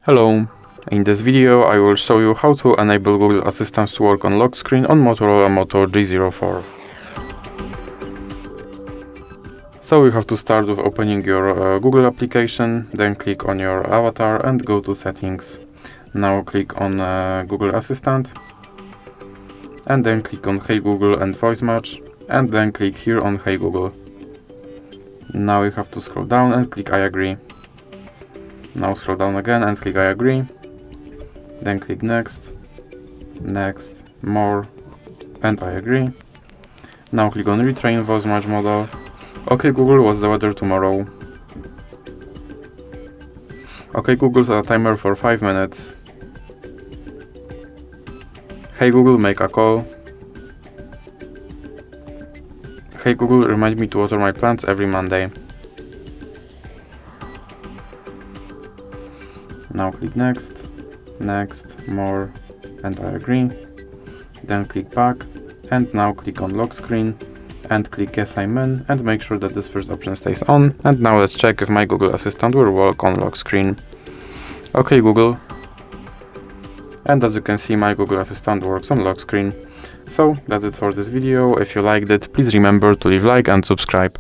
Hello, in this video I will show you how to enable Google Assistant to work on lock screen on Motorola Moto G04. So you have to start with opening your Google application, then click on your avatar and go to settings. Now click on Google Assistant and then click on Hey Google and Voice Match and then click here on Hey Google. Now you have to scroll down and click I agree. Now scroll down again and click I agree, then click next, next, more, and I agree. Now click on retrain voice match model. Okay Google, what's the weather tomorrow? Okay Google, set a timer for 5 minutes. Hey Google, make a call. Hey Google, remind me to water my plants every Monday. Now click next, next, more, and I agree. Then click back, and now click on lock screen, and click yes I'm in, and make sure that this first option stays on. And now let's check if my Google Assistant will work on lock screen. Okay Google. And as you can see, my Google Assistant works on lock screen. So that's it for this video. If you liked it, please remember to leave a like and subscribe.